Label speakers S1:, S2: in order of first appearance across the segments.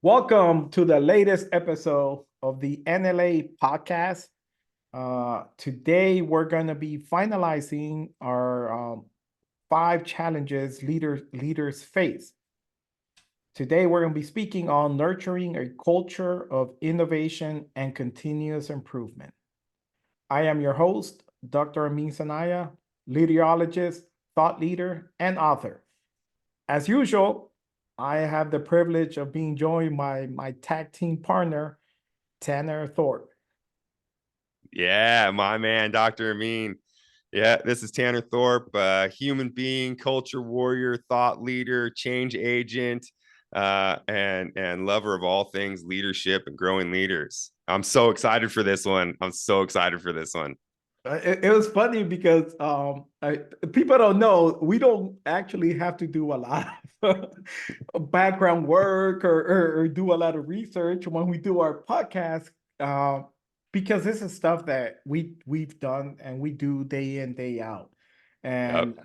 S1: Welcome to the latest episode of the NLA podcast. Today, we're going to be finalizing our 5 challenges leaders face. Today, we're going to be speaking on nurturing a culture of innovation and continuous improvement. I am your host, Dr. Amin Sanaya, leaderologist, thought leader, and author. As usual, I have the privilege of being joined by my tag team partner, Tanner Thorpe.
S2: Yeah, my man, Dr. Amin. Yeah, this is Tanner Thorpe, human being, culture warrior, thought leader, change agent, and lover of all things leadership and growing leaders. I'm so excited for this one.
S1: It was funny because people don't know we don't actually have to do a lot of background work or do a lot of research when we do our podcast, because this is stuff that we've done and we do day in, day out. And
S2: Yep.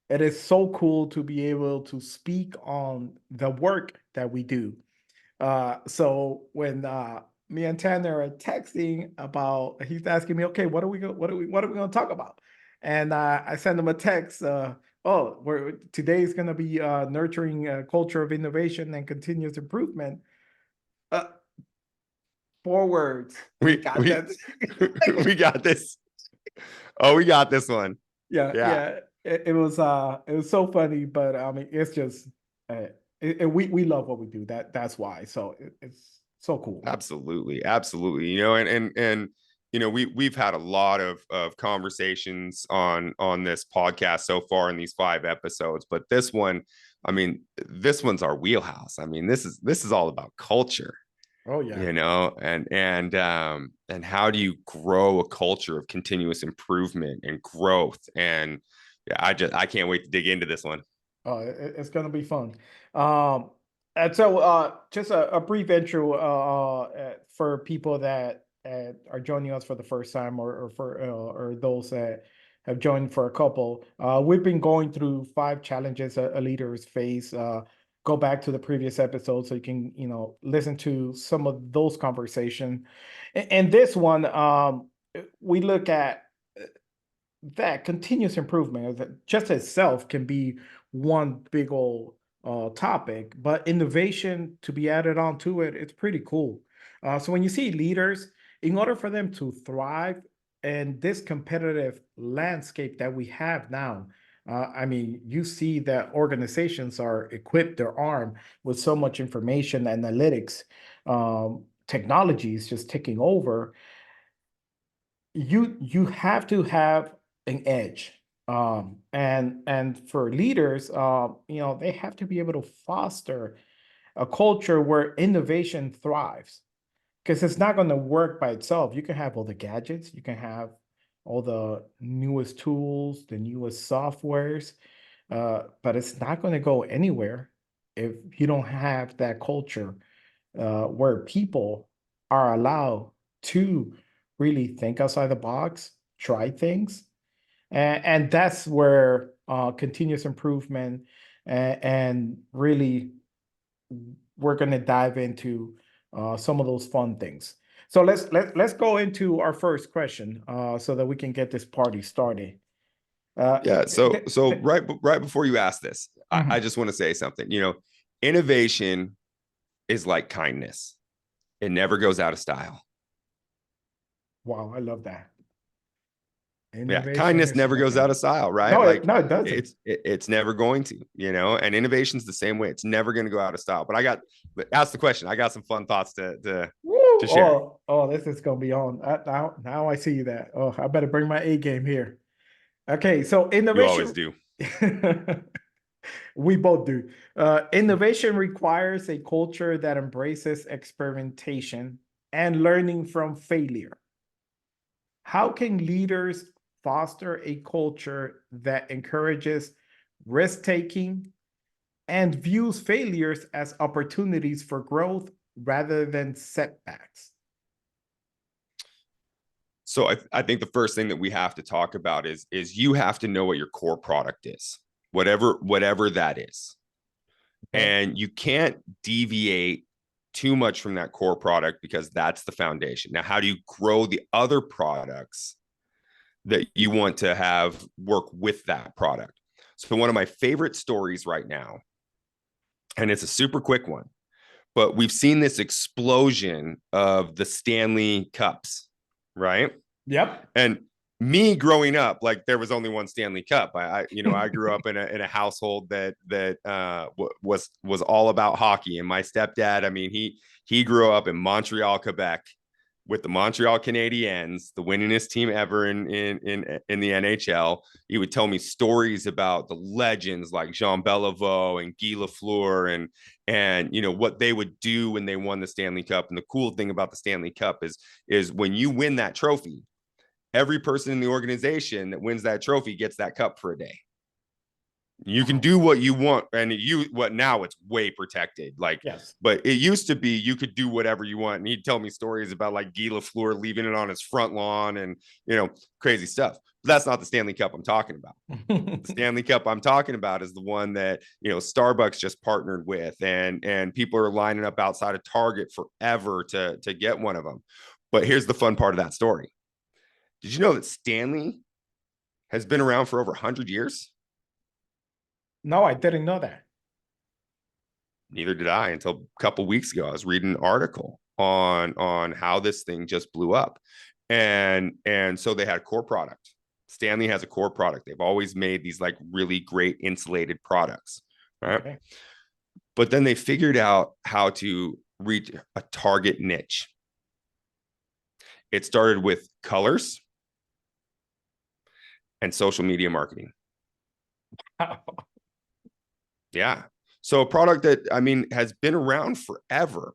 S1: it is so cool to be able to speak on the work that we do. So when me and Tanner are texting about, he's asking me, okay, what are we going to talk about? And I send him a text. Today's going to be nurturing a culture of innovation and continuous improvement. Uh, 4 words.
S2: We
S1: Got
S2: we
S1: that.
S2: we got this. Oh, we got this one.
S1: Yeah,
S2: Yeah.
S1: yeah. It was so funny, but I mean, it's just we love what we do. That's why. So it's so cool.
S2: Absolutely, absolutely. We've had a lot of conversations on this podcast so far in these 5 episodes, but this one, I mean, this one's our wheelhouse. I mean, this is all about culture,
S1: Oh yeah.
S2: and how do you grow a culture of continuous improvement and growth? And yeah, I can't wait to dig into this one.
S1: It's going to be fun. And so, just a brief intro for people that are joining us for the first time, or those that have joined for a couple. We've been going through 5 challenges a leaders face. Go back to the previous episode so you can listen to some of those conversations. And this one, we look at that continuous improvement just itself can be one big old topic, but innovation to be added on to it, it's pretty cool. So when you see leaders, in order for them to thrive in this competitive landscape that we have now, I mean, you see that organizations are equipped, they're armed with so much information, analytics, technologies just taking over. You have to have an edge, and for leaders, they have to be able to foster a culture where innovation thrives, because it's not going to work by itself. You can have all the gadgets, you can have all the newest tools, the newest softwares, but it's not going to go anywhere if you don't have that culture where people are allowed to really think outside the box, try things, and that's where continuous improvement and really we're going to dive into some of those fun things. So let's go into our first question so that we can get this party started.
S2: Yeah. So right before you ask this, I
S1: Mhm.
S2: just want to say something. Innovation is like kindness. It never goes out of style.
S1: Wow, I love that.
S2: Yeah,
S1: Innovation
S2: kindness
S1: is
S2: never
S1: like
S2: goes out of style, right?
S1: no,
S2: Like
S1: no, it doesn't.
S2: it's never going to, and innovation's the same way. It's never going to go out of style. But ask the question. I got some fun thoughts to
S1: Woo!
S2: to share.
S1: Oh, this is gonna be on. Now I see that. Oh, I better bring my A game here. Okay, so
S2: You always
S1: innovation.
S2: do.
S1: We both do. Innovation requires a culture that embraces experimentation and learning from failure. How can leaders foster a culture that encourages risk taking and views failures as opportunities for growth rather than setbacks?
S2: So I think the first thing that we have to talk about is you have to know what your core product is, whatever that is,
S1: Okay.
S2: and you can't deviate too much from that core product because that's the foundation. Now, how do you grow the other products that you want to have work with that product? So one of my favorite stories right now, and it's a super quick one, but we've seen this explosion of the Stanley Cups, right?
S1: Yep.
S2: And me growing up, like there was only one Stanley Cup. I grew up in a household that was all about hockey. And my stepdad, I mean, he grew up in Montreal, Quebec, with the Montreal Canadiens, the winningest team ever in the NHL. He would tell me stories about the legends like Jean Beliveau and Guy Lafleur and what they would do when they won the Stanley Cup. And the cool thing about the Stanley Cup is when you win that trophy, every person in the organization that wins that trophy gets that cup for a day. You can do what you want, and now it's way protected. Like,
S1: yes,
S2: but it used to be you could do whatever you want. And he'd tell me stories about like Guy Lafleur leaving it on his front lawn and crazy stuff. But that's not the Stanley Cup I'm talking about. The Stanley Cup I'm talking about is the one that Starbucks just partnered with, and people are lining up outside of Target forever to get one of them. But here's the fun part of that story. Did you know that Stanley has been around for over 100 years?
S1: No, I didn't know that.
S2: Neither did I until a couple weeks ago. I was reading an article on how this thing just blew up. And so they had a core product. Stanley has a core product. They've always made these like really great insulated products, right? Okay. But then they figured out how to reach a target niche. It started with colors and social media marketing. Yeah. So a product that, I mean, has been around forever,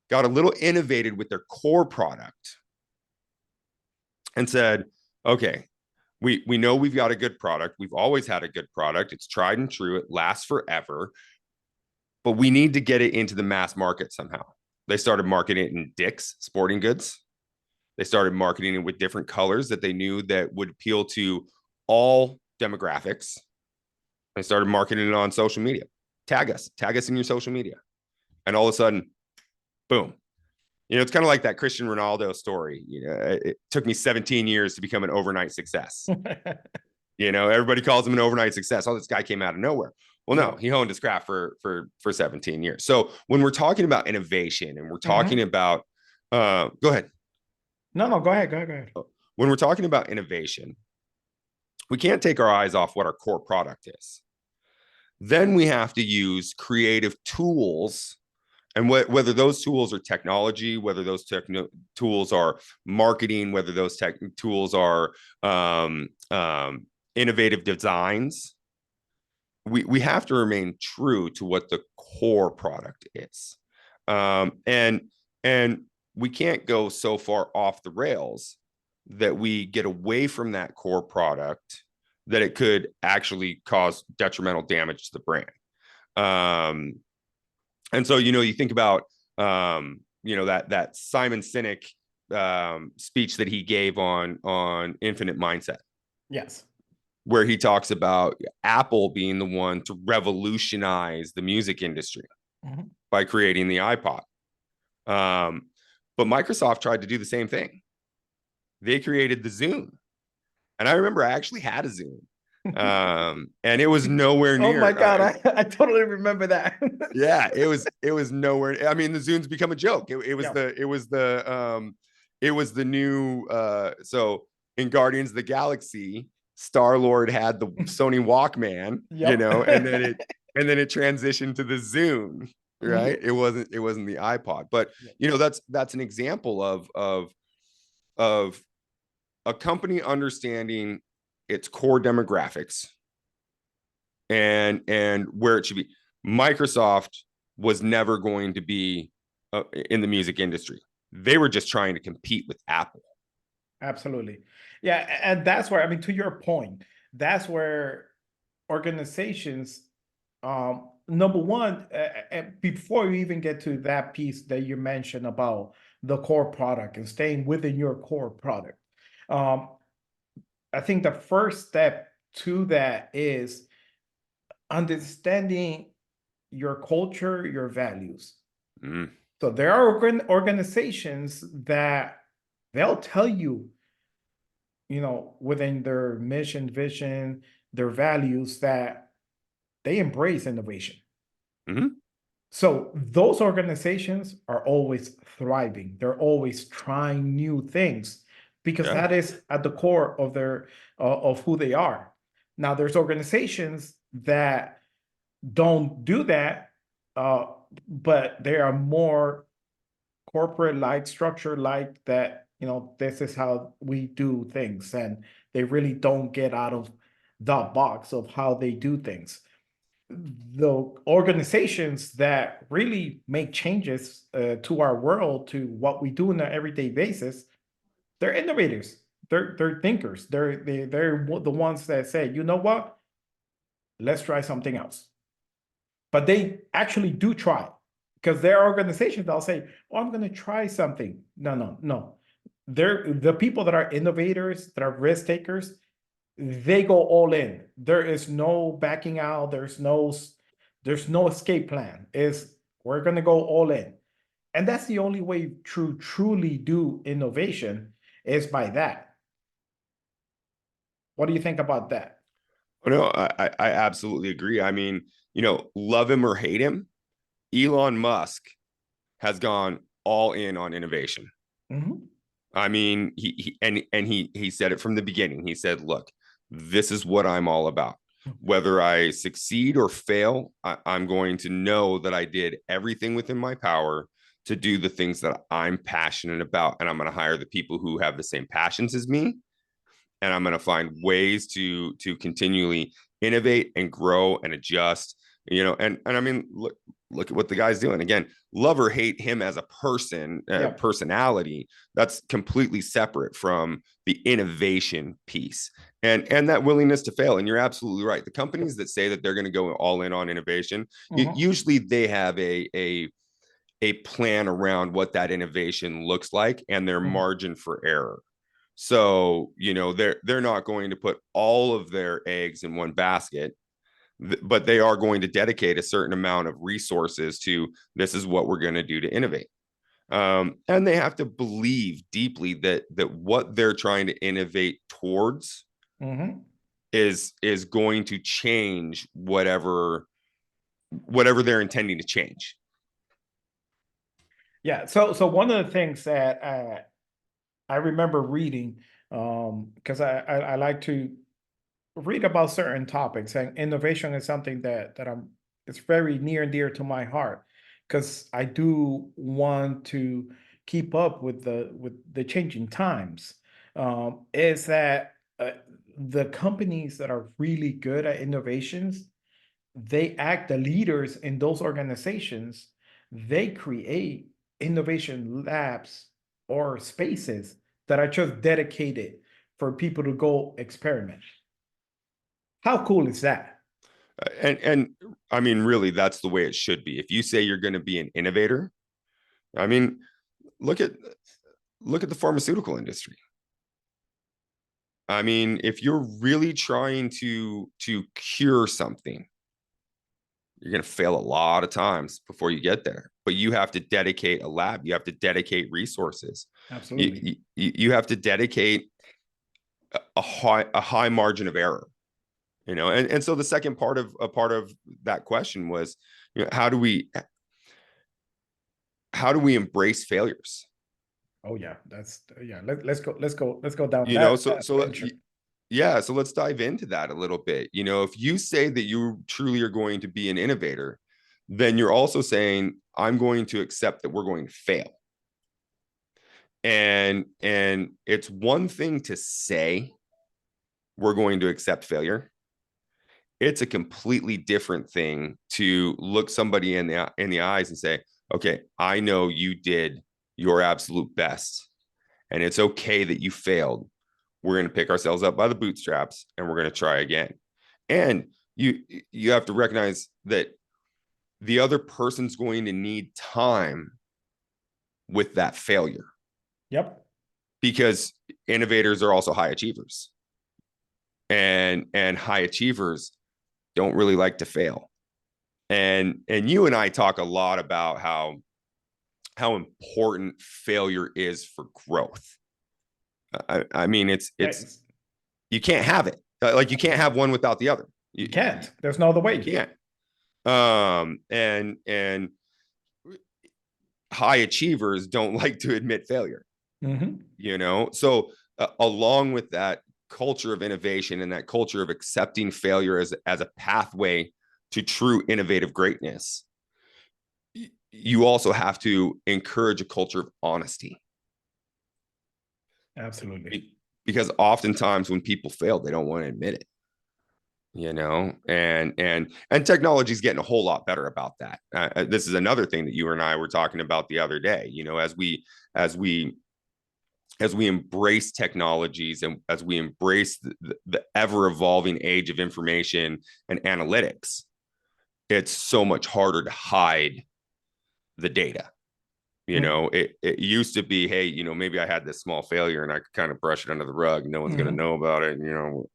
S2: got a little innovated with their core product and said, okay, we know we've got a good product. We've always had a good product. It's tried and true. It lasts forever, but we need to get it into the mass market somehow. They started marketing it in Dick's Sporting Goods. They started marketing it with different colors that they knew that would appeal to all demographics. They started marketing it on social media. Tag us in your social media. And all of a sudden, boom. It's kind of like that Cristiano Ronaldo story. It took me 17 years to become an overnight success. Everybody calls him an overnight success. Oh, this guy came out of nowhere. Well, no, he honed his craft for 17 years. So when we're talking about innovation and we're talking about, go ahead.
S1: No, go ahead.
S2: When we're talking about innovation, we can't take our eyes off what our core product is. Then we have to use creative tools, and whether those tools are technology, whether those tools are marketing, whether those tools are innovative designs, we have to remain true to what the core product is. And we can't go so far off the rails that we get away from that core product that it could actually cause detrimental damage to the brand. And so, you think about, that Simon Sinek speech that he gave on Infinite Mindset.
S1: Yes.
S2: Where he talks about Apple being the one to revolutionize the music industry by creating the iPod. But Microsoft tried to do the same thing. They created the Zune. And I remember I actually had a Zune. And it was nowhere near.
S1: Oh my God, I totally remember that.
S2: Yeah, it was nowhere. I mean, the Zune's become a joke. It was the new so in Guardians of the Galaxy, Star-Lord had the Sony Walkman, and then it transitioned to the Zune. Right. It wasn't the iPod, but that's an example of a company understanding its core demographics and where it should be. Microsoft was never going to be in the music industry. They were just trying to compete with Apple.
S1: Absolutely. Yeah. And that's where, I mean, to your point, that's where organizations, number one, before you even get to that piece that you mentioned about the core product and staying within your core product, I think the first step to that is understanding your culture, your values.
S2: Mm.
S1: So there are organizations that they'll tell you, within their mission, vision, their values, that they embrace innovation.
S2: Hmm.
S1: So those organizations are always thriving. They're always trying new things because
S2: Yeah.
S1: that is at the core of their of who they are. Now, there's organizations that don't do that, uh, but they are more corporate like, structure like that. This is how we do things, and they really don't get out of the box of how they do things. The organizations that really make changes to our world, to what we do on an everyday basis, they're innovators. They're thinkers. They're the ones that say, you know what, let's try something else. But they actually do try, because there are organizations that'll say, oh, I'm going to try something. No, no, no. They're the people that are innovators, that are risk takers. They go all in. There is no backing out. There's no escape plan. Is we're going to go all in. And that's the only way to truly do innovation, is by that. What do you think about that?
S2: Oh, no, I absolutely agree. I mean, love him or hate him, Elon Musk has gone all in on innovation.
S1: Mhm.
S2: I mean, he said it from the beginning. He said, "Look, this is what I'm all about. Whether I succeed or fail, I'm going to know that I did everything within my power to do the things that I'm passionate about, and I'm going to hire the people who have the same passions as me, and I'm going to find ways to continually innovate and grow and adjust. And I mean, look at what the guy's doing. Again, love or hate him as a person,
S1: Yeah.
S2: personality, that's completely separate from the innovation piece and that willingness to fail. And you're absolutely right. The companies that say that they're going to go all in on innovation,
S1: Mhm.
S2: usually they have a plan around what that innovation looks like and their
S1: Mhm.
S2: margin for error. So, they're not going to put all of their eggs in one basket, but they are going to dedicate a certain amount of resources to this is what we're going to do to innovate. And they have to believe deeply that what they're trying to innovate towards
S1: Mhm.
S2: is going to change whatever they're intending to change.
S1: Yeah. So one of the things that I remember reading, because I like to read about certain topics, and innovation is something that it's very near and dear to my heart, because I do want to keep up with the changing times. Is that the companies that are really good at innovations, they act the leaders in those organizations. They create innovation labs or spaces that are just dedicated for people to go experiment. How cool is that?
S2: And I mean, really, that's the way it should be. If you say you're going to be an innovator, I mean, look at look at the pharmaceutical industry. I mean, if you're really trying to cure something, you're going to fail a lot of times before you get there. But you have to dedicate a lab. You have to dedicate resources.
S1: Absolutely.
S2: You have to dedicate a high margin of error. And so the second part of that question was, how do we embrace failures?
S1: Oh yeah, that's yeah. Let's go down
S2: You know,
S1: that
S2: so
S1: that
S2: so
S1: venture.
S2: yeah, so let's dive into that a little bit. If you say that you truly are going to be an innovator, then you're also saying, I'm going to accept that we're going to fail. And it's one thing to say we're going to accept failure. It's a completely different thing to look somebody in the eyes and say, okay, I know you did your absolute best, and it's okay that you failed. We're going to pick ourselves up by the bootstraps and we're going to try again. And you have to recognize that the other person's going to need time with that failure,
S1: Yep.
S2: because innovators are also high achievers, and high achievers don't really like to fail. And you and I talk a lot about how how important failure is for growth. I mean, it's you can't have it. Like you can't have one without the other.
S1: You can't. There's no other way.
S2: You can't. And high achievers don't like to admit failure. You know, so along with that culture of innovation and that culture of accepting failure as a pathway to true innovative greatness, you also have to encourage a culture of honesty.
S1: Absolutely.
S2: Because oftentimes when people fail, they don't want to admit it. You know, and technology is getting a whole lot better about that. This is another thing that you and I were talking about the other day. You know, as we embrace technologies and as we embrace the ever evolving age of information and analytics, it's so much harder to hide the data. You know, it used to be, hey, you know, maybe I had this small failure and I could kind of brush it under the rug. No one's going to know about it. And, you know,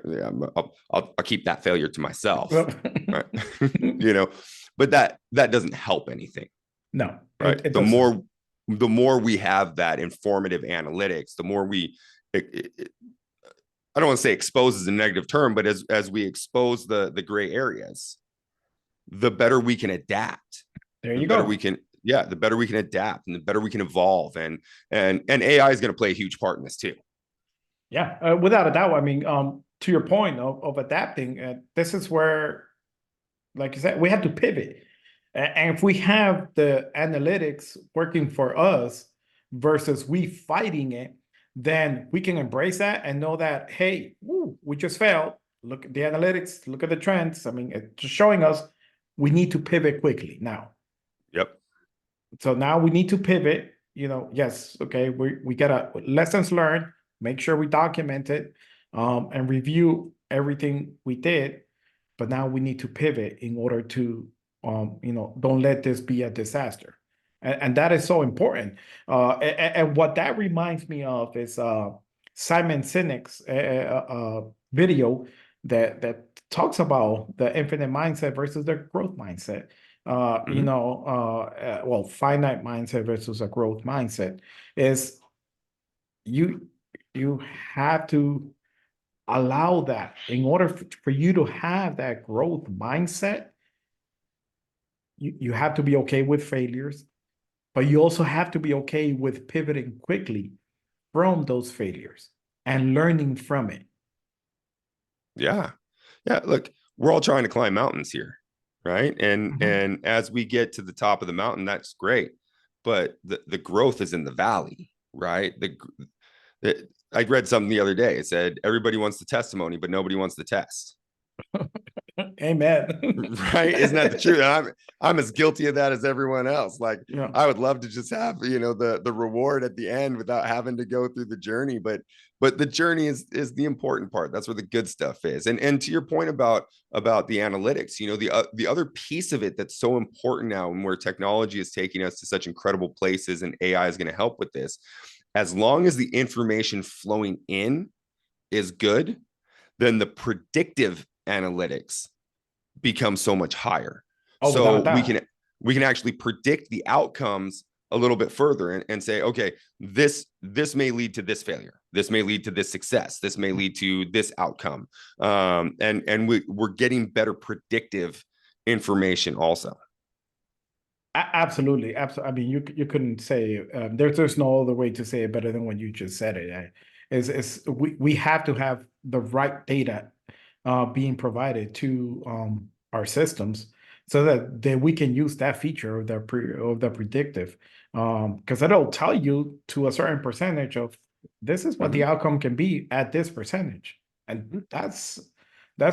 S2: yeah, I'll keep that failure to myself. Right? You know, but that doesn't help anything.
S1: No,
S2: right. The more we have that informative analytics, the more we, I don't want to say expose is a negative term, but as we expose the gray areas, the better we can adapt.
S1: There you go.
S2: The better we can adapt and the better we can evolve. And AI is going to play a huge part in this too.
S1: Yeah, without a doubt. I mean, to your point of adapting, this is where, like you said, we have to pivot. And if we have the analytics working for us versus we fighting it, then we can embrace that and know that, hey, we just failed. Look at the analytics, look at the trends. I mean, it's just showing us we need to pivot quickly now.
S2: Yep.
S1: So now we need to pivot, you know, yes, okay, we got lessons learned, make sure we document it, and review everything we did, but now we need to pivot in order to, you know, don't let this be a disaster. And that is so important. And what that reminds me of is Simon Sinek's video that talks about the infinite mindset versus the growth mindset. You know, well, finite mindset versus a growth mindset is you have to allow that in order for you to have that growth mindset. You have to be okay with failures, but you also have to be okay with pivoting quickly from those failures and learning from it.
S2: Yeah. Look, we're all trying to climb mountains here. Right. And as we get to the top of the mountain, that's great. But the growth is in the valley, right? I read something the other day. It said, everybody wants the testimony, but nobody wants the test.
S1: Amen.
S2: Right? Isn't that the truth? I'm as guilty of that as everyone else. Like, yeah. I would love to just have, you know, the reward at the end without having to go through the journey. But the journey is the important part. That's where the good stuff is. And to your point about the analytics, you know, the other piece of it that's so important now, and where technology is taking us to such incredible places, and AI is going to help with this. As long as the information flowing in is good, then the predictive analytics become so much higher. So we can actually predict the outcomes a little bit further and say, okay, this may lead to this failure. This may lead to this success. This may lead to this outcome. And we're getting better predictive information also.
S1: Absolutely. I mean, you couldn't say, there's no other way to say it better than when you just said it. We have to have the right data being provided to our systems so that we can use that feature of the predictive, because it'll tell you to a certain percentage of this is what the outcome can be at this percentage. And that's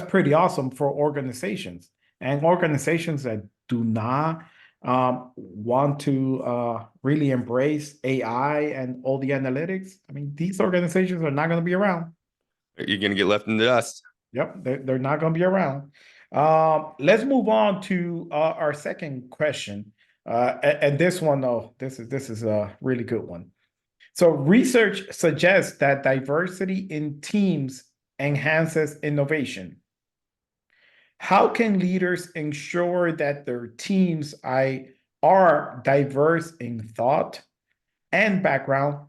S1: pretty awesome for organizations, and organizations that do not want to really embrace AI and all the analytics. I mean, these organizations are not going to be around.
S2: You're going to get left in the dust.
S1: Yep, they're not going to be around. Let's move on to our second question. And this one, this is a really good one. So research suggests that diversity in teams enhances innovation. How can leaders ensure that their teams are are diverse in thought and background?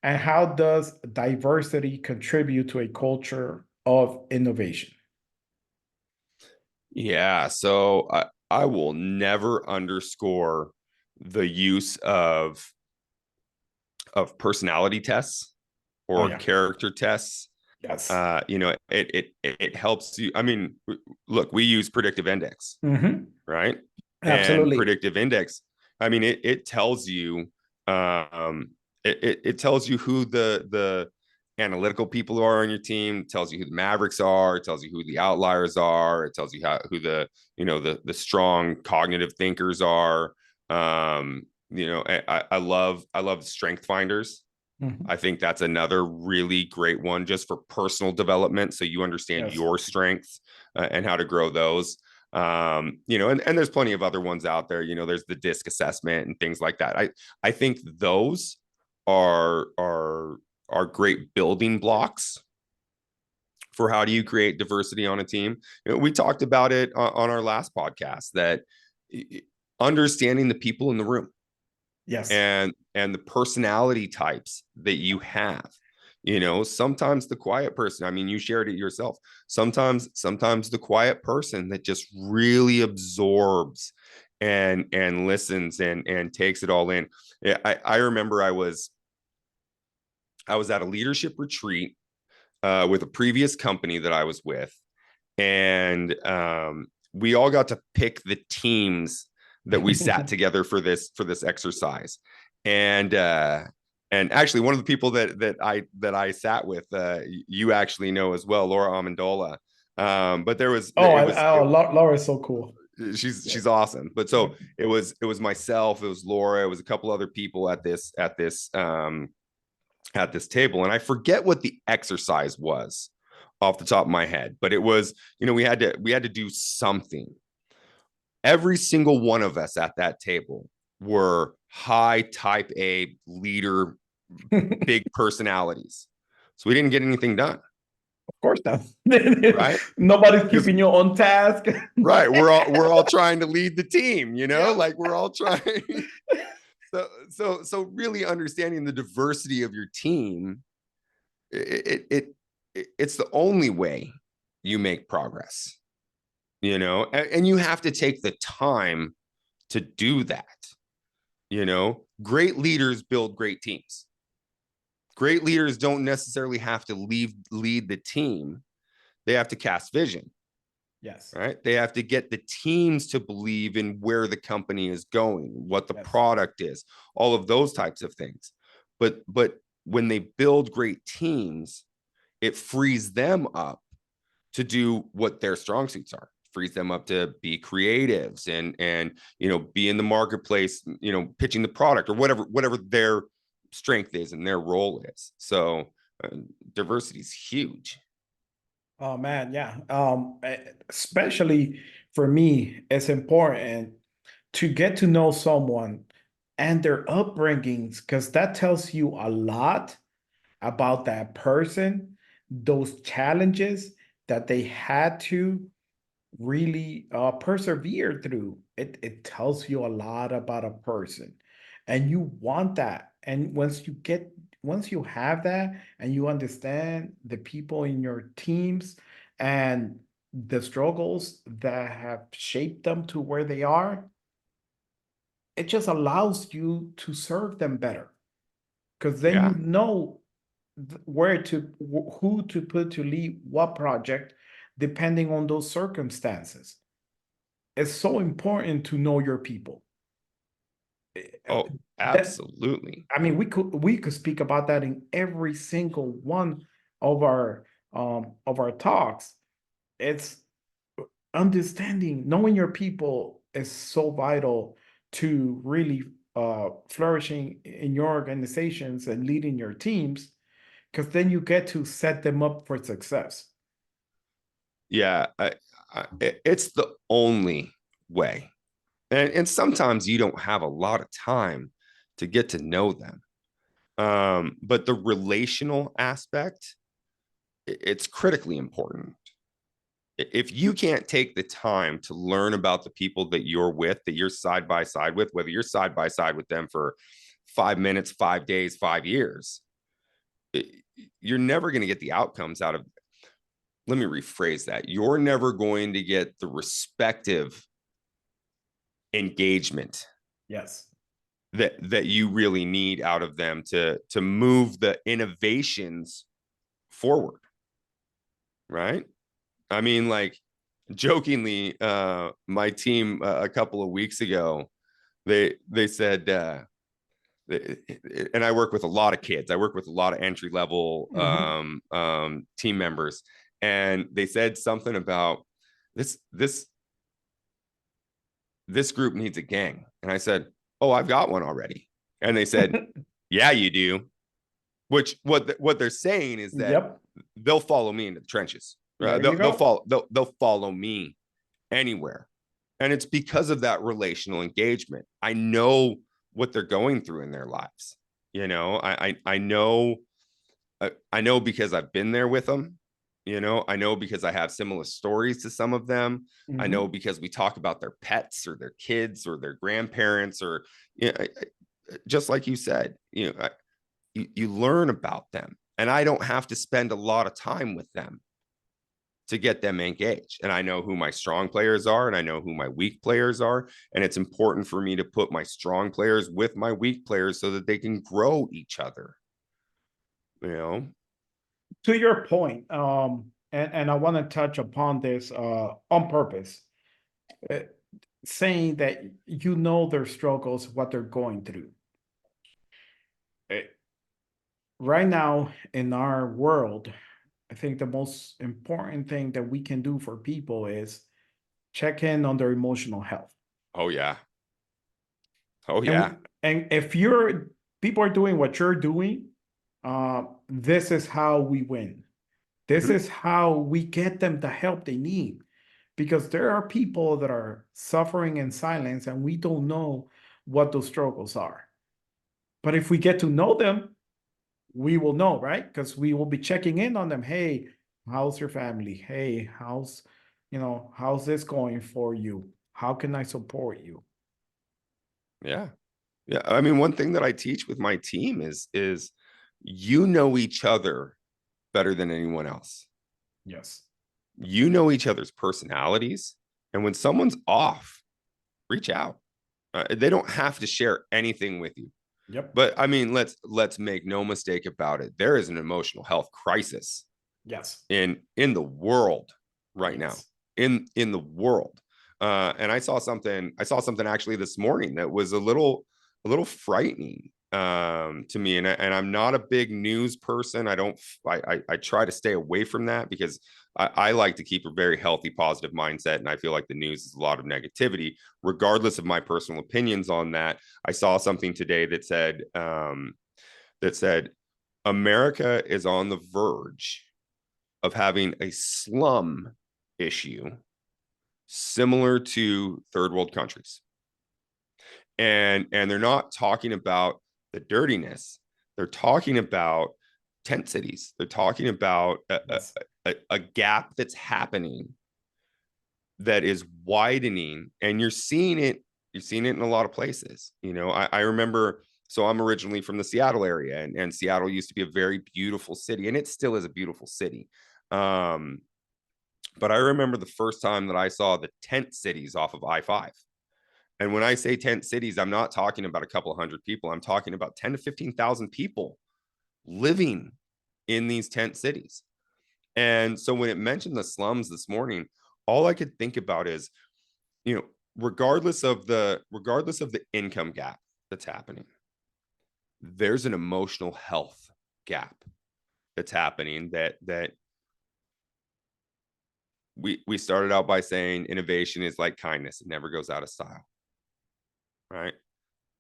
S1: And how does diversity contribute to a culture of innovation?
S2: Yeah, so I will never underscore the use of personality tests
S1: Oh
S2: or
S1: yeah.
S2: character tests.
S1: Yes.
S2: It helps you. I mean, look, we use predictive index,
S1: Hmm.
S2: right? And
S1: Absolutely.
S2: predictive index, I mean, it tells you, um, it tells you who the analytical people are on your team, it tells you who the mavericks are, it tells you who the outliers are, it tells you who the the strong cognitive thinkers are. I love strength finders.
S1: Mhm.
S2: I think that's another really great one just for personal development. So you understand
S1: Yes.
S2: your strengths and how to grow those. And there's plenty of other ones out there. There's the disc assessment and things like that. I think those are great building blocks for how do you create diversity on a team. We talked about it on our last podcast that understanding the people in the room
S1: Yes.
S2: and the personality types that you have. Sometimes the quiet person, I mean, you shared it yourself. Sometimes the quiet person that just really absorbs and listens and takes it all in. I remember I was at a leadership retreat with a previous company that I was with, and we all got to pick the teams that we sat together for this exercise. And actually, one of the people that I sat with, you actually know as well, Laura Amendola. But there was
S1: Oh,
S2: it was
S1: Laura is so cool. Yeah.
S2: she's awesome. But
S1: Yeah.
S2: so it was myself, it was Laura, it was a couple other people at this table, and I forget what the exercise was off the top of my head, but it was, we had to do something. Every single one of us at that table were high type A leader,
S1: Of
S2: big personalities. So we didn't get anything done,
S1: course not.
S2: right?
S1: Nobody's
S2: Because
S1: keeping you on task.
S2: right, we're all trying to lead the team,
S1: Yep.
S2: like we're all trying. So really understanding the diversity of your team, it's the only way you make progress, and you have to take the time to do that. Great leaders build great teams. Great leaders don't necessarily have to lead the team. They have to cast vision,
S1: Yes.
S2: right? They have to get the teams to believe in where the company is going, what the
S1: Yes.
S2: product is, all of those types of things. But when they build great teams, it frees them up to do what their strong suits are, frees them up to be creatives and be in the marketplace, pitching the product or whatever their strength is and their role is. So uh, diversity is huge.
S1: Oh man, yeah. Especially for me, it's important to get to know someone and their upbringings because that tells you a lot about that person, those challenges that they had to really persevere through. It tells you a lot about a person, and you want that. And once you have that, and you understand the people in your teams and the struggles that have shaped them to where they are, it just allows you to serve them better because then you
S2: Yeah.
S1: know who to put to lead what project depending on those circumstances. It's so important to know your people.
S2: Oh,
S1: That
S2: absolutely.
S1: I mean, we could speak about that in every single one of our talks. It's understanding, knowing your people is so vital to really flourishing in your organizations and leading your teams, because then you get to set them up for success.
S2: Yeah. It's the only way. And sometimes you don't have a lot of time to get to know them. But the relational aspect, it's critically important. If you can't take the time to learn about the people that you're with, that you're side by side with, whether you're side by side with them for 5 minutes, 5 days, 5 years, you're never going to get the outcomes out of. Let me rephrase that. You're never going to get the respective engagement
S1: Yes.
S2: that you really need out of them to move the innovations forward, right? I mean, like, jokingly, my team a couple of weeks ago, they said, and I work with a lot of kids. I work with a lot of entry level team members, and they said something about this group needs a gang, and I said, "Oh, I've got one already." And they said, "Yeah, you do." Which what they're saying is that
S1: Yep.
S2: they'll follow me into the trenches.
S1: There you go.
S2: They'll follow me anywhere, and it's because of that relational engagement. I know what they're going through in their lives. You know, I know because I've been there with them. You know, I know because I have similar stories to some of them. I know because we talk about their pets or their kids or their grandparents, or, you know, just like you said, you know, you learn about them, and I don't have to spend a lot of time with them to get them engaged. And I know who my strong players are, and I know who my weak players are. And it's important for me to put my strong players with my weak players so that they can grow each other. You know?
S1: To your point, and I want to touch upon this on purpose, uh, saying that you know their struggles, what they're going through. Right now in our world, I think the most important thing that we can do for people is check in on their emotional health.
S2: Oh yeah. Oh
S1: And
S2: yeah.
S1: and if you're people are doing what you're doing, this is how we win. This is how we get them the help they need. Because there are people that are suffering in silence and we don't know what those struggles are. But if we get to know them, we will know, right? Because we will be checking in on them. Hey, how's your family? Hey, how's this going for you? How can I support you?
S2: Yeah. Yeah. I mean, one thing that I teach with my team is you know each other better than anyone else.
S1: Yes.
S2: You know each other's personalities. And when someone's off, reach out. They don't have to share anything with you.
S1: Yep.
S2: But I mean, let's make no mistake about it. There is an emotional health crisis
S1: Yes.
S2: in the world right now.
S1: Yes.
S2: In the world. And I saw something actually this morning that was a little frightening to me. And I'm not a big news person. I try to stay away from that because I like to keep a very healthy, positive mindset. And I feel like the news is a lot of negativity, regardless of my personal opinions on that. I saw something today that said America is on the verge of having a slum issue similar to third world countries. And they're not talking about the dirtiness. They're talking about tent cities. They're talking about a gap that's happening that is widening, and you're seeing it in a lot of places. You know, I remember, so I'm originally from the Seattle area, and Seattle used to be a very beautiful city, and it still is a beautiful city. But I remember the first time that I saw the tent cities off of I-5. And when I say tent cities, I'm not talking about a couple of hundred people. I'm talking about 10 to 15,000 people living in these tent cities. And so when it mentioned the slums this morning, all I could think about is, you know, regardless of the income gap that's happening, there's an emotional health gap that's happening that we started out by saying innovation is like kindness. It never goes out of style, right?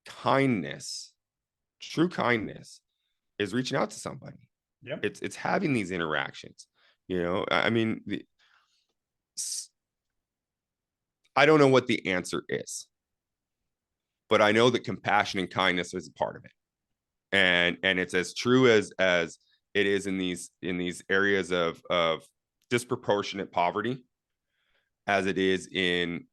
S2: Kindness, true kindness, is reaching out to somebody.
S1: Yep.
S2: It's having these interactions. You know, I mean, I don't know what the answer is, but I know that compassion and kindness is a part of it, and it's as true as it is in these areas of disproportionate poverty. as it is in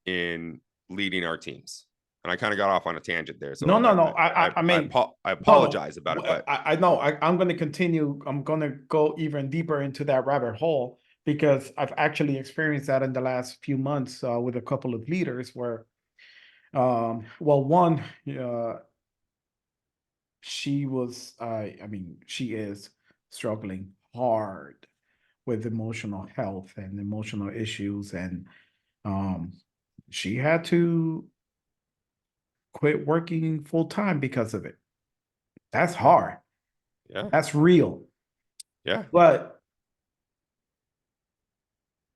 S2: leading our teams. And I kind of got off on a tangent there. So
S1: No, no, no. I mean,
S2: I
S1: no,
S2: apologize about it, but
S1: I know I'm going to continue. I'm going to go even deeper into that rabbit hole because I've actually experienced that in the last few months with a couple of leaders where, well, one, she was, I mean, she is struggling hard with emotional health and emotional issues, and she had to quit working full time because of it. That's hard.
S2: yeah,
S1: That's real.
S2: yeah,
S1: But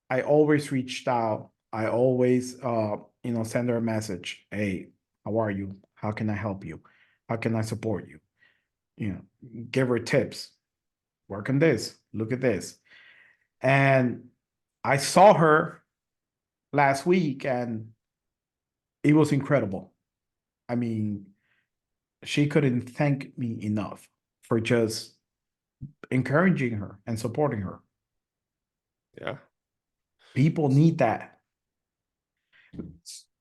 S1: I always reached out. I always, send her a message. Hey, how are you? How can I help you? How can I support you? Give her tips. Work on this. Look at this. And I saw her last week and it was incredible. I mean, she couldn't thank me enough for just encouraging her and supporting her.
S2: yeah.
S1: People need that.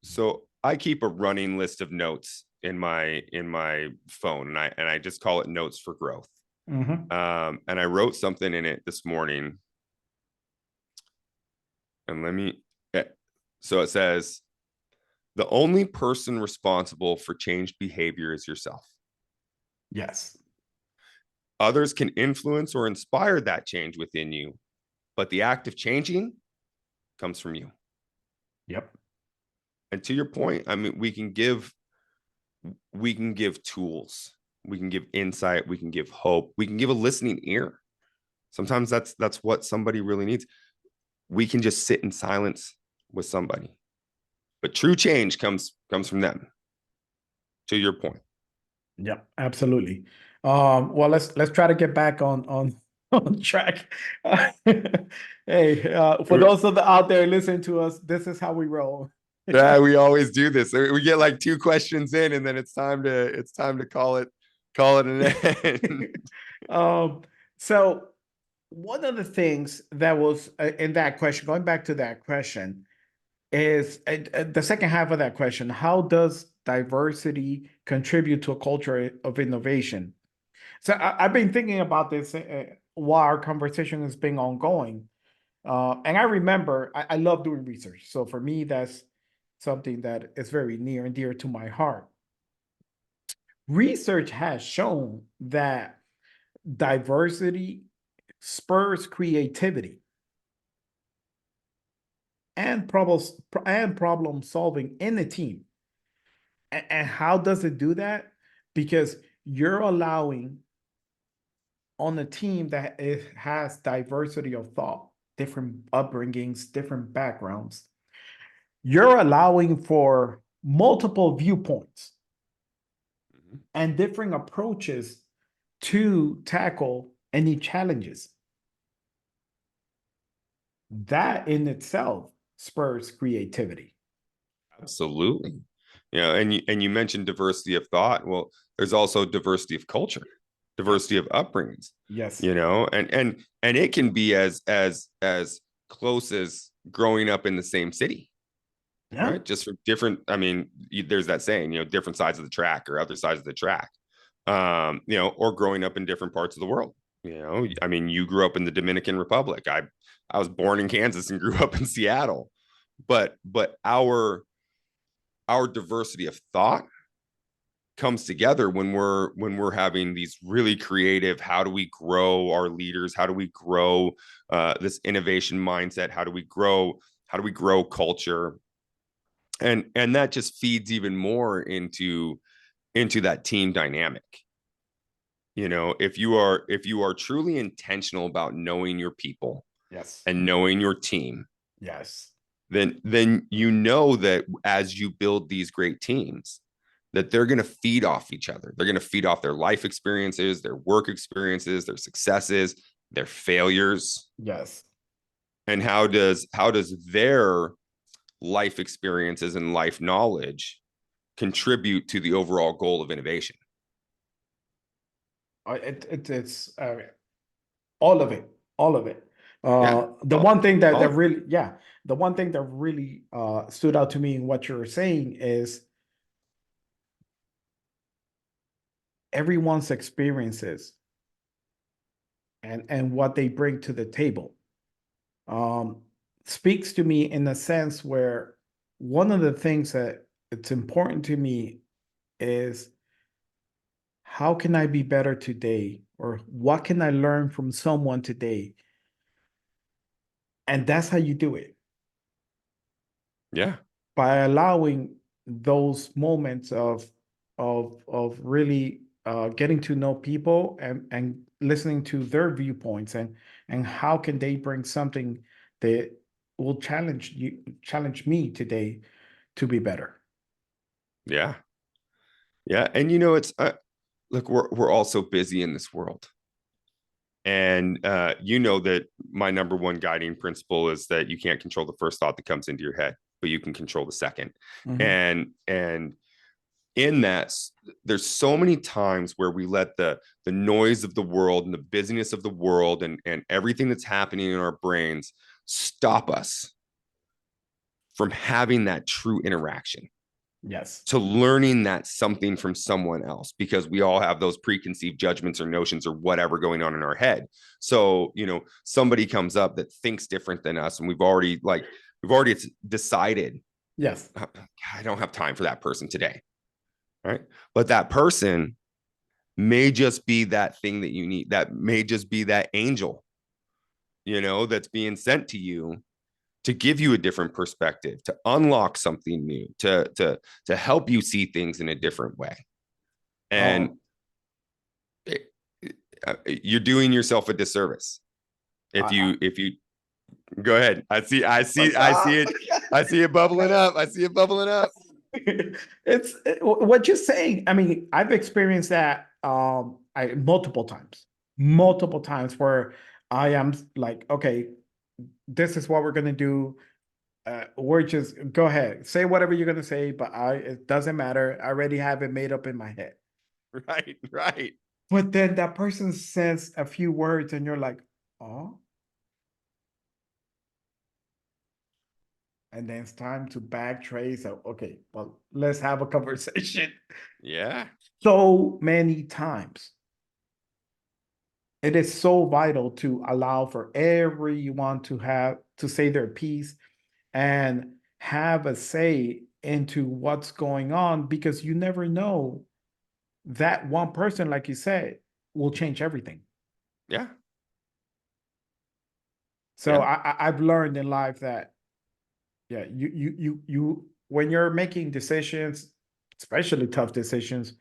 S2: So I keep a running list of notes in my phone, and I just call it notes for growth.
S1: Mhm.
S2: And I wrote something in it this morning. And so it says, the only person responsible for changed behavior is yourself.
S1: Yes.
S2: Others can influence or inspire that change within you, but the act of changing comes from you.
S1: Yep.
S2: And to your point, I mean, we can give tools, we can give insight, we can give hope, we can give a listening ear. Sometimes that's what somebody really needs. We can just sit in silence with somebody, but true change comes from them. To your point.
S1: Yep. Absolutely. Well, let's try to get back on on track. Hey, for those of the out there listening to us, this is how we roll.
S2: Yeah, we always do this. We get like 2 questions in, and then it's time to call it an end.
S1: Um, so one of the things that was in that question, going back to that question, is the second half of that question: how does diversity contribute to a culture of innovation? So I've been thinking about this while our conversation has been ongoing, and I remember I love doing research. So for me, that's something that is very near and dear to my heart. Research has shown that diversity spurs creativity and problem solving in a team. And how does it do that? Because you're allowing on a team that it has diversity of thought, different upbringings, different backgrounds, you're allowing for multiple viewpoints and different approaches to tackle any challenges. That in itself spurs creativity.
S2: Absolutely. And you mentioned diversity of thought. Well, there's also diversity of culture, diversity of upbringings.
S1: Yes.
S2: And it can be as close as growing up in the same city,
S1: Yeah.
S2: right? Just for different. I mean, there's that saying, different sides of the track or other sides of the track, or growing up in different parts of the world. I mean, you grew up in the Dominican Republic. I was born in Kansas and grew up in Seattle, but our diversity of thought comes together when we're having these really creative, how do we grow our leaders, how do we grow this innovation mindset, how do we grow culture, and that just feeds even more into that team dynamic. If you are truly intentional about knowing your people
S1: Yes.
S2: and knowing your team,
S1: Yes.
S2: then that as you build these great teams, that they're going to feed off each other. They're going to feed off their life experiences, their work experiences, their successes, their failures.
S1: Yes.
S2: And how does their life experiences and life knowledge contribute to the overall goal of innovation?
S1: It's all of it, all of it.
S2: Yeah.
S1: The one thing that
S2: Oh,
S1: really, yeah, the one thing that really stood out to me in what you were saying is everyone's experiences and what they bring to the table um, speaks to me in a sense where one of the things that it's important to me is how can I be better today, or what can I learn from someone today? And that's how you do it,
S2: yeah.
S1: by allowing those moments of really getting to know people and listening to their viewpoints and how can they bring something that will challenge me today to be better.
S2: Yeah. Yeah. And you know, it's look, we're all so busy in this world. And you know that my number one guiding principle is that you can't control the first thought that comes into your head, but you can control the second.
S1: Mhm.
S2: And in that, there's so many times where we let the noise of the world and the busyness of the world and everything that's happening in our brains stop us from having that true interaction,
S1: Yes.
S2: to learning that something from someone else, because we all have those preconceived judgments or notions or whatever going on in our head. So, you know, somebody comes up that thinks different than us, and we've already decided,
S1: Yes.
S2: I don't have time for that person today. Right. But that person may just be that thing that you need. That may just be that angel, you know, that's being sent to you to give you a different perspective, to unlock something new, to help you see things in a different way. And
S1: Oh,
S2: it, you're doing yourself a disservice
S1: I,
S2: if you go ahead. I see
S1: I,
S2: it. I see it bubbling up. I see it bubbling up.
S1: what you're saying. I mean, I've experienced that multiple times where I am like, okay, this is what we're gonna do. We're just go ahead, say whatever you're gonna say, but it doesn't matter. I already have it made up in my head.
S2: Right, right.
S1: But then that person says a few words, and you're like, oh, and then it's time to backtrace. So, okay, well, let's have a conversation.
S2: Yeah.
S1: So many times. It is so vital to allow for everyone to have to say their piece and have a say into what's going on, because you never know, that one person, like you said, will change everything.
S2: Yeah.
S1: So
S2: Yeah.
S1: I've learned in life that, yeah, you when you're making decisions, especially tough decisions,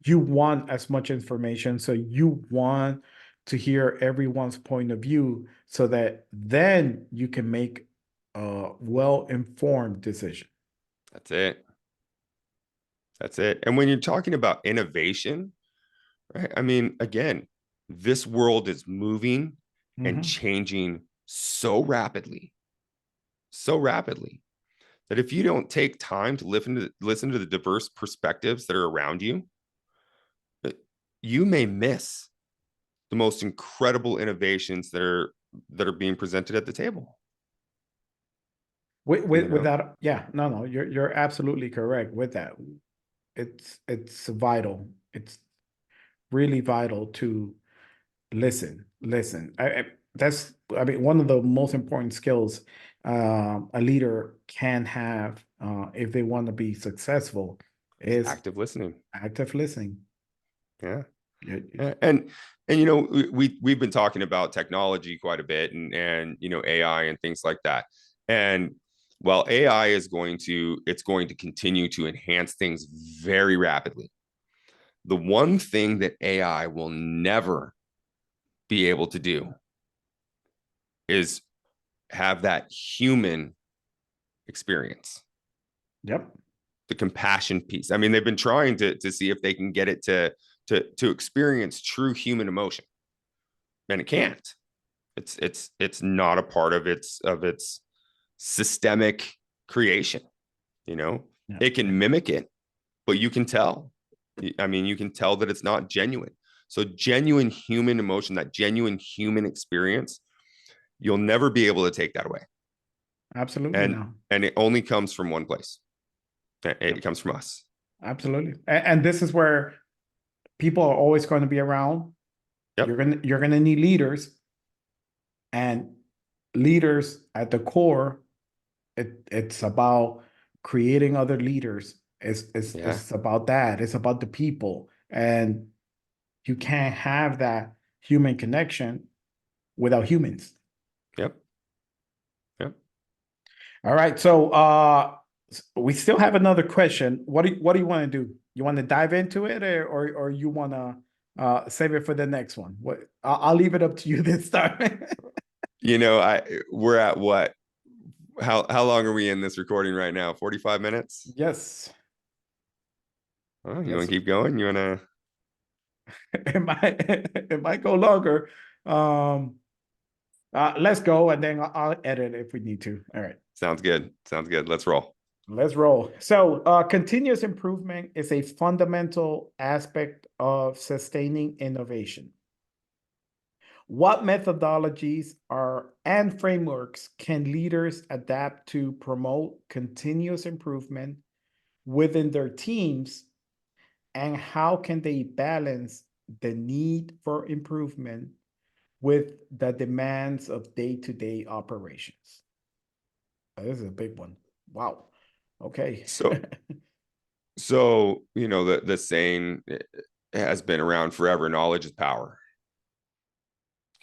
S1: you want as much information. So you want to hear everyone's point of view so that then you can make a well-informed decision.
S2: That's it. That's it. And when you're talking about innovation, right? I mean, again, this world is moving and
S1: Mhm.
S2: changing so rapidly that if you don't take time to listen to the diverse perspectives that are around you, uh, you may miss the most incredible innovations that are being presented at the table. You know,
S1: Without, yeah, no, you're absolutely correct with that. It's vital. It's really vital to listen. That's, I mean, one of the most important skills a leader can have if they want to be successful
S2: it's
S1: is
S2: active listening.
S1: active listening.
S2: Yeah.
S1: Yeah,
S2: And you know, we've been talking about technology quite a bit, and you know, AI and things like that. And while AI is going to continue to enhance things very rapidly, the one thing that AI will never be able to do is have that human experience,
S1: yep.
S2: the compassion piece. I mean, they've been trying to see if they can get it to experience true human emotion, and it can't. It's not a part of its systemic creation. You know,
S1: Yeah.
S2: it can mimic it, but you can tell. I mean, you can tell that it's not genuine. So genuine human emotion, that genuine human experience, you'll never be able to take that away.
S1: Absolutely
S2: And
S1: no.
S2: and it only comes from one place. It
S1: Yep.
S2: comes from us.
S1: Absolutely. And this is where people are always going to be around.
S2: Yep.
S1: You're gonna need leaders, and leaders at the core, it's about creating other leaders.
S2: Yeah.
S1: It's about that. It's about the people. And you can't have that human connection without humans.
S2: Yep. Yep.
S1: All right. So we still have another question. What do you want to do? You want to dive into it, or you want to save it for the next one? What I'll leave it up to you this time.
S2: We're at what? How long are we in this recording right now? 45 minutes?
S1: Yes.
S2: Oh, you want
S1: Yes.
S2: to keep going? You want to?
S1: It might go longer. Um let's go, and then I'll edit if we need to. All right.
S2: Sounds good. Sounds good. Let's roll.
S1: Let's roll. So, continuous improvement is a fundamental aspect of sustaining innovation. What methodologies are and frameworks can leaders adapt to promote continuous improvement within their teams, and how can they balance the need for improvement with the demands of day-to-day operations? This is a big one. Wow. Okay.
S2: So the saying has been around forever: knowledge is power.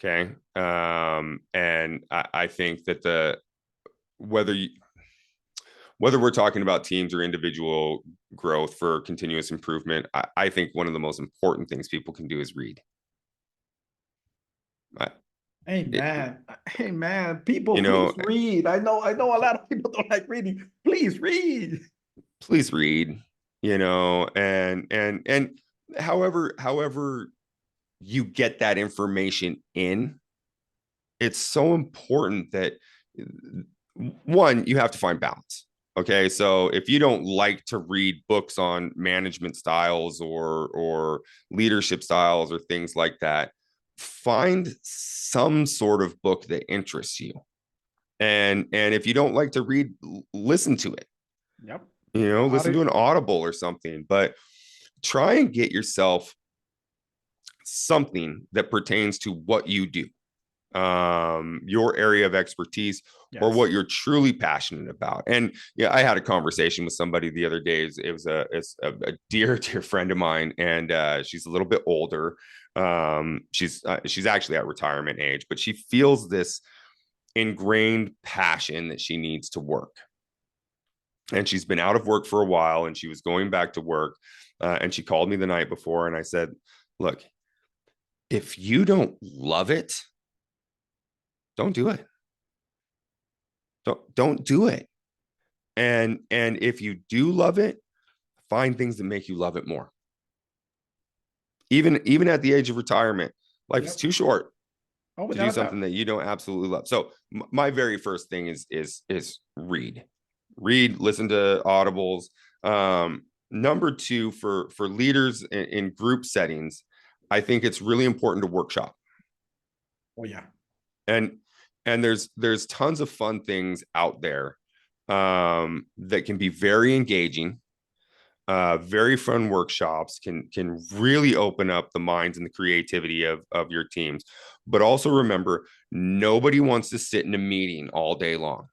S2: Okay. And I think that whether we're talking about teams or individual growth for continuous improvement, I think one of the most important things people can do is read.
S1: Hey man, hey man, people,
S2: You
S1: please
S2: know,
S1: read. I know a lot of people don't like reading. Please read.
S2: please read, and however you get that information in, it's so important that one, you have to find balance. Okay, so if you don't like to read books on management styles or leadership styles or things like that, find some sort of book that interests you. And if you don't like to read, listen to it.
S1: Yep.
S2: Listen to an Audible or something, but try and get yourself something that pertains to what you do, your area of expertise, or
S1: Yes.
S2: what you're truly passionate about. And yeah, I had a conversation with somebody the other day. It was a dear friend of mine, and she's a little bit older. She's actually at retirement age, but she feels this ingrained passion that she needs to work. And she's been out of work for a while, and she was going back to work. And she called me the night before, and I said, look, if you don't love it, don't do it. Don't do it. And if you do love it, find things that make you love it more. Even at the age of retirement, life is too short to do something that you don't absolutely love. So my very first thing is read, listen to audibles. Number two, for leaders in group settings, I think it's really important to workshop.
S1: Oh yeah.
S2: And there's tons of fun things out there that can be very engaging. Very fun workshops can really open up the minds and the creativity of your teams. But also remember, nobody wants to sit in a meeting all day long.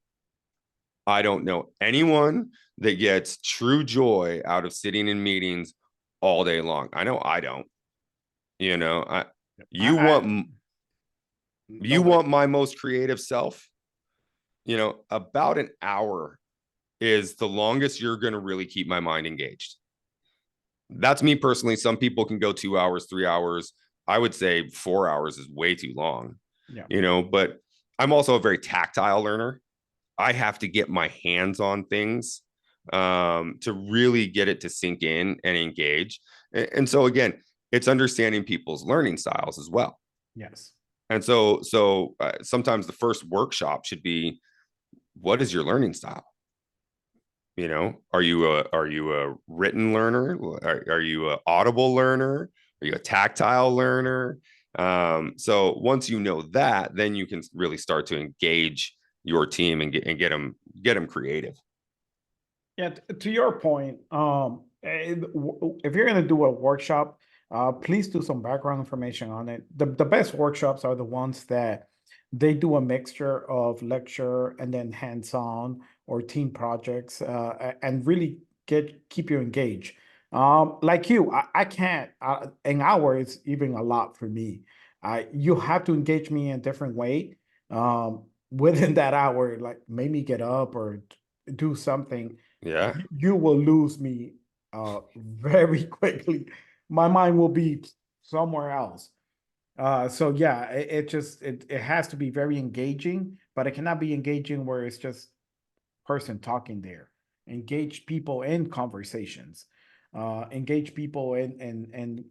S2: I don't know anyone that gets true joy out of sitting in meetings all day long. I know I don't. You want my most creative self? About an hour is the longest you're going to really keep my mind engaged. That's me personally. Some people can go 2 hours, 3 hours. I would say 4 hours is way too long.
S1: Yeah.
S2: But I'm also a very tactile learner. I have to get my hands on things to really get it to sink in and engage. And so again, it's understanding people's learning styles as well.
S1: Yes.
S2: And so sometimes the first workshop should be, what is your learning style? Are you a written learner? Are you an audible learner? Are you a tactile learner? So once you know that, then you can really start to engage your team and get them creative.
S1: Yeah, to your point, if you're going to do a workshop, please do some background information on it. The best workshops are the ones that they do a mixture of lecture and then hands-on or team projects, and really keep you engaged. Like you, I can't. An hour is even a lot for me. You have to engage me in a different way. Within that hour, like make me get up or do something.
S2: Yeah.
S1: You will lose me very quickly. My mind will be somewhere else. So yeah, it has to be very engaging, but it cannot be engaging where it's just person talking there. Engage people in conversations. Engage people in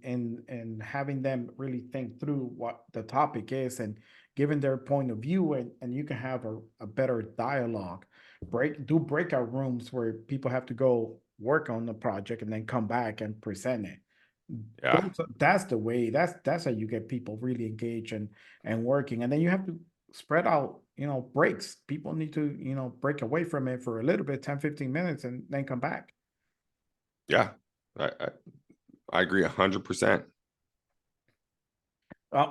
S1: having them really think through what the topic is and giving their point of view, and you can have a better dialogue. Do breakout rooms where people have to go work on the project and then come back and present it.
S2: Yeah.
S1: That's the way. That's how you get people really engaged and working. And then you have to spread out, breaks. People need to, break away from it for a little bit, 10-15 minutes, and then come back.
S2: Yeah. I agree 100%.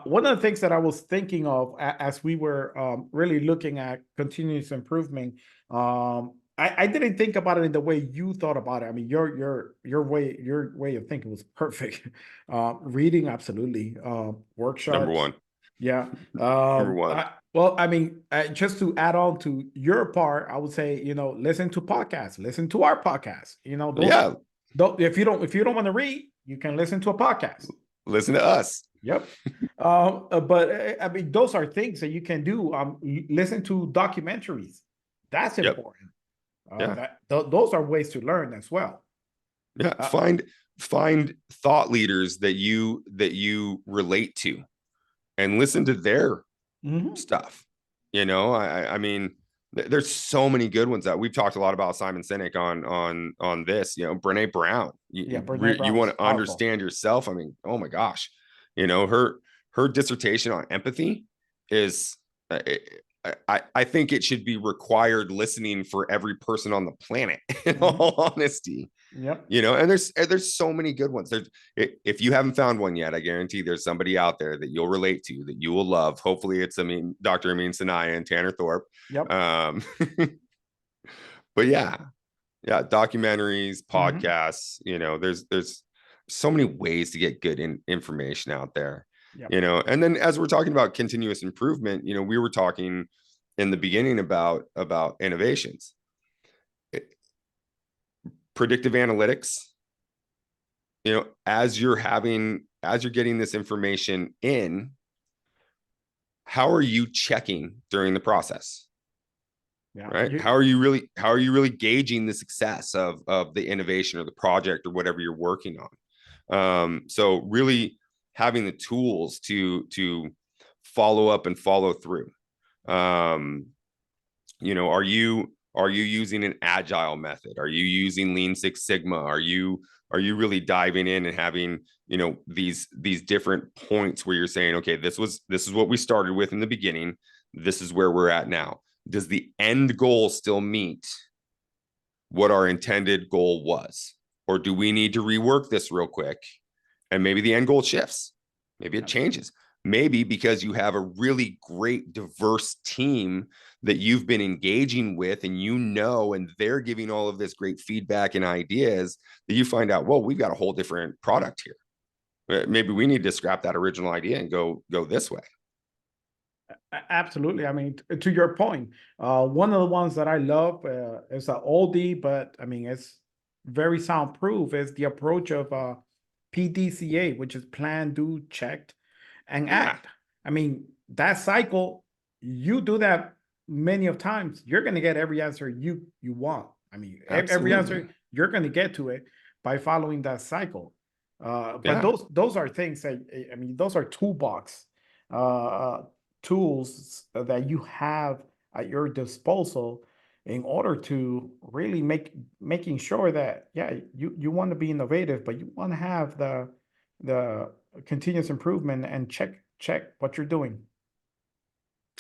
S1: One of the things that I was thinking of as we were really looking at continuous improvement, I didn't think about it in the way you thought about it. I mean, your way of thinking was perfect. Reading, absolutely.
S2: Number
S1: Workshops,
S2: one.
S1: yeah.
S2: Number one.
S1: Well, I mean, just to add on to your part, I would say, listen to podcasts, listen to our podcast.
S2: Yeah.
S1: If you don't want to read, you can listen to a podcast.
S2: Listen to us.
S1: Yep. But I mean, those are things that you can do. Listen to documentaries. That's
S2: Yep.
S1: important.
S2: Yeah.
S1: Those are ways to learn as well.
S2: Yeah. Find thought leaders that you relate to and listen to their stuff. I mean, there's so many good ones that we've talked a lot about. Simon Sinek on this, Brene Brown.
S1: Brene Brown
S2: You
S1: is
S2: want to
S1: powerful.
S2: understand yourself. I mean, oh my gosh, her dissertation on empathy is, I think it should be required listening for every person on the planet, in all honesty.
S1: Yep.
S2: And there's so many good ones. If you haven't found one yet, I guarantee there's somebody out there that you'll relate to, that you will love. Hopefully it's Dr. Amin Sanaya and Tanner Thorpe.
S1: Yep.
S2: But yeah, documentaries, podcasts, there's so many ways to get good information out there.
S1: Yep.
S2: And then as we're talking about continuous improvement, we were talking in the beginning about innovations. Predictive analytics, as you're getting this information in, how are you checking during the process? Yeah. Right. How are you really gauging the success of the innovation or the project or whatever you're working on? So really having the tools to follow up and follow through. Are you using an agile method? Are you using Lean Six Sigma? Are you really diving in and having, these different points where you're saying, okay, this is what we started with in the beginning. This is where we're at now. Does the end goal still meet what our intended goal was? Or do we need to rework this real quick? And maybe the end goal shifts. Maybe it changes. Maybe because you have a really great diverse team that you've been engaging with, and they're giving all of this great feedback and ideas, that you find out, well, we've got a whole different product here. Maybe we need to scrap that original idea and go this way.
S1: Absolutely. I mean, to your point, one of the ones that I love is an oldie, but I mean, it's very soundproof, is the approach of PDCA, which is plan, do, checked, and act. I mean, that cycle, you do that many of times, you're going to get every answer you want. I mean, every answer, you're going to get to it by following that cycle. But those are things that, I mean, those are toolbox tools that you have at your disposal in order to really making sure that, you want to be innovative, but you want to have the continuous improvement and check what you're doing.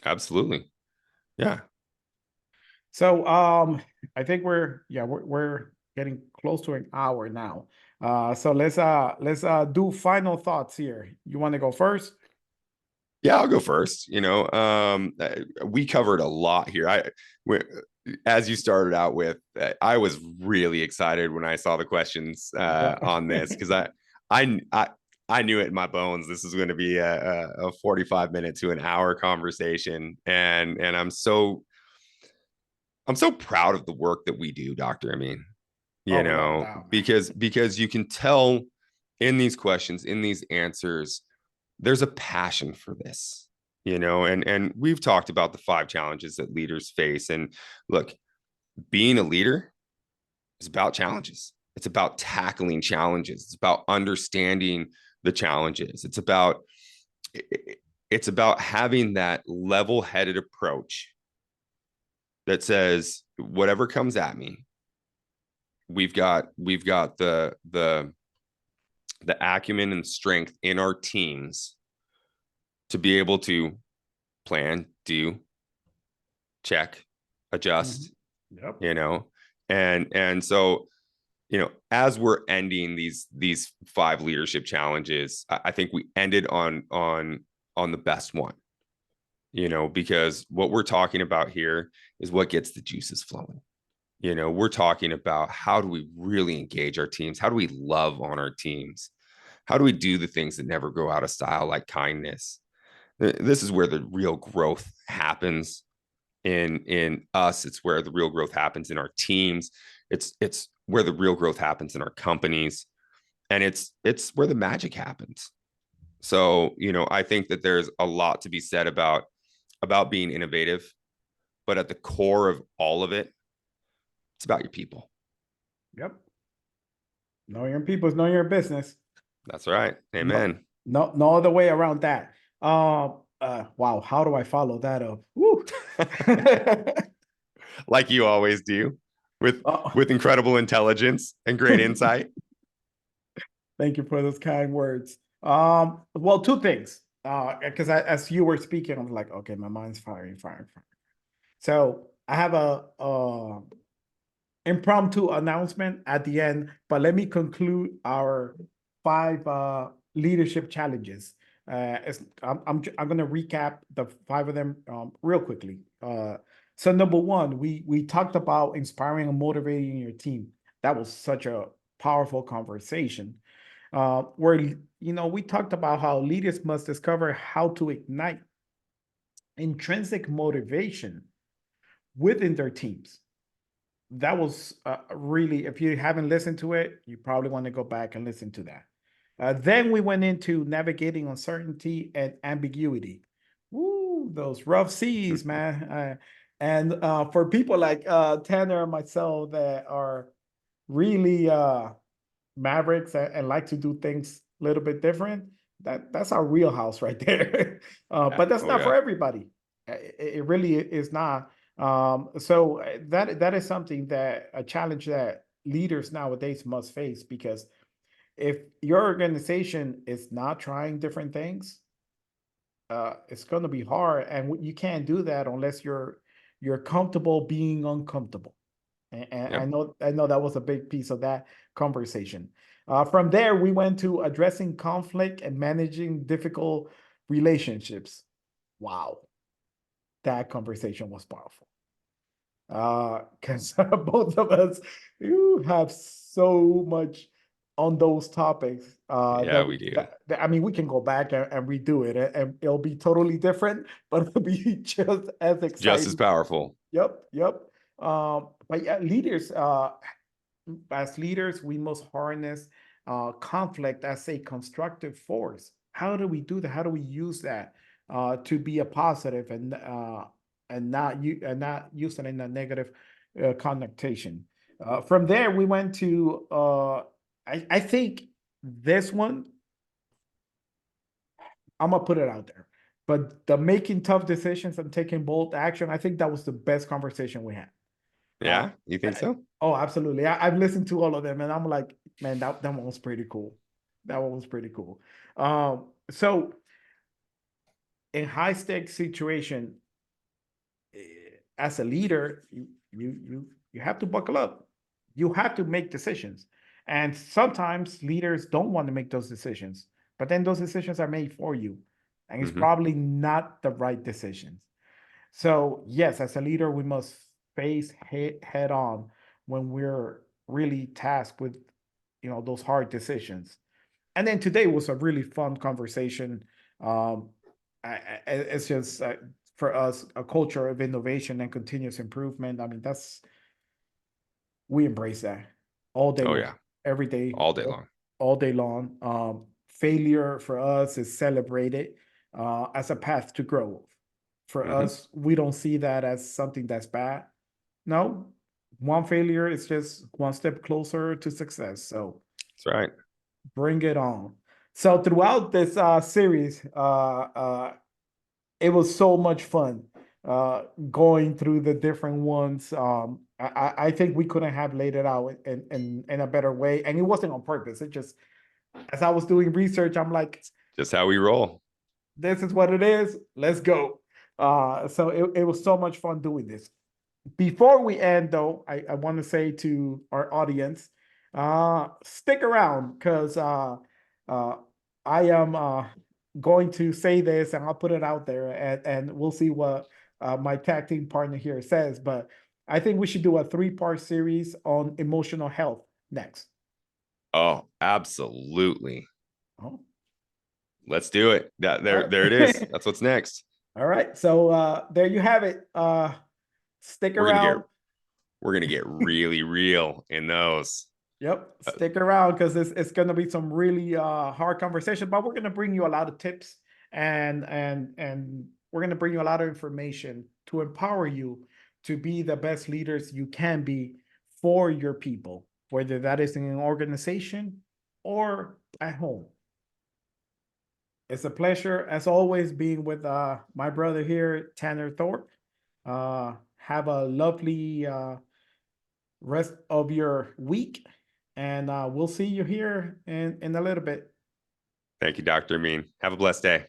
S2: Absolutely. Yeah.
S1: So I think we're getting close to an hour now. So let's do final thoughts here. You want to go first?
S2: Yeah, I'll go first. We covered a lot here. As you started out with, I was really excited when I saw the questions
S1: Yeah.
S2: on this because I, I, I knew it in my bones. This is going to be a 45-minute to an hour conversation, and I'm so proud of the work that we do, Doctor. I mean,
S1: Oh, without a doubt, man.
S2: because you can tell in these questions, in these answers, there's a passion for this, and we've talked about the 5 challenges that leaders face. And look, being a leader is about challenges. It's about tackling challenges. It's about understanding the challenges. It's about having that level-headed approach that says whatever comes at me, we've got the acumen and strength in our teams to be able to plan, do, check, adjust,
S1: Yep.
S2: and so as we're ending these 5 leadership challenges, I think we ended on the best one, because what we're talking about here is what gets the juices flowing. We're talking about how do we really engage our teams? How do we love on our teams? How do we do the things that never go out of style, like kindness? This is where the real growth happens in us. It's where the real growth happens in our teams. It's where the real growth happens in our companies, and it's where the magic happens. So I think that there's a lot to be said about being innovative, but at the core of all of it, it's about your people.
S1: Yep. Know your people is know your business.
S2: That's right. Amen.
S1: No other way around that. Wow, how do I follow that up? Woo.
S2: Like you always do, with
S1: Uh,
S2: with incredible intelligence and great insight.
S1: Thank you for those kind words. Well, 2 things. Because as you were speaking, I'm like, okay, my mind's firing. So I have a impromptu announcement at the end, but let me conclude our 5 leadership challenges. I'm going to recap the 5 of them real quickly. So number 1, we talked about inspiring and motivating your team. That was such a powerful conversation. Where we talked about how leaders must discover how to ignite intrinsic motivation within their teams. That was really, if you haven't listened to it, you probably want to go back and listen to that. Then we went into navigating uncertainty and ambiguity. Woo, those rough seas, man. And for people like Tanner and myself that are really mavericks and like to do things a little bit different, that's our wheelhouse right there. But that's
S2: Oh
S1: not
S2: yeah.
S1: for everybody. It really is not. So that is something that a challenge that leaders nowadays must face, because if your organization is not trying different things, it's going to be hard, and you can't do that unless you're comfortable being uncomfortable. And
S2: Yep.
S1: I know that was a big piece of that conversation. From there, we went to addressing conflict and managing difficult relationships. Wow, that conversation was powerful. Because both of us you have so much on those topics.
S2: Yeah, we do.
S1: I mean, we can go back and redo it, and it'll be totally different, but it'll be just as
S2: Just as
S1: exciting.
S2: powerful.
S1: Yep. But yeah, leaders, as leaders, we must harness conflict as a constructive force. How do we do that? How do we use that to be a positive and not use it in a negative connotation? From there, we went to I think this one, I'm gonna put it out there. But the making tough decisions and taking bold action, I think that was the best conversation we had. Uh,
S2: Yeah, you think so?
S1: oh, absolutely. I've listened to all of them, and I'm like, man, that one was pretty cool. That one was pretty cool. So in high stakes situation, as a leader, you have to buckle up. You have to make decisions. And sometimes leaders don't want to make those decisions, but then those decisions are made for you. And it's
S2: Mhm.
S1: probably not the right decisions. So, yes, as a leader, we must face head on when we're really tasked with, those hard decisions. And then today was a really fun conversation. Um, it's just for us a culture of innovation and continuous improvement. I mean, we embrace that all day
S2: Oh
S1: long,
S2: yeah,
S1: every day,
S2: all day long.
S1: all day long. Failure for us is celebrated as a path to growth. For
S2: Mhm.
S1: us, we don't see that as something that's bad. No, one failure is just one step closer to success. So
S2: That's right.
S1: bring it on. So throughout this series, it was so much fun going through the different ones. I think we couldn't have laid it out in a better way, and it wasn't on purpose. It just, as I was doing research, I'm like,
S2: Just how we roll.
S1: this is what it is. Let's go. So it was so much fun doing this. Before we end, though, I want to say to our audience, stick around because I am going to say this and I'll put it out there and we'll see what my tag team partner here says. But I think we should do a 3-part series on emotional health next.
S2: Oh, absolutely.
S1: Oh,
S2: Let's do it.
S1: all
S2: There it is.
S1: right.
S2: That's what's next.
S1: All right. So there you have it. Stick
S2: We're gonna get
S1: around.
S2: we're gonna get really real in those.
S1: Yep, stick around because it's going to be some really hard conversation, but we're going to bring you a lot of tips and we're going to bring you a lot of information to empower you to be the best leaders you can be for your people, whether that is in an organization or at home. It's a pleasure, as always, being with my brother here, Tanner Thorpe. Have a lovely rest of your week. And we'll see you here in a little bit.
S2: Thank you, Dr. Amin. Have a blessed day.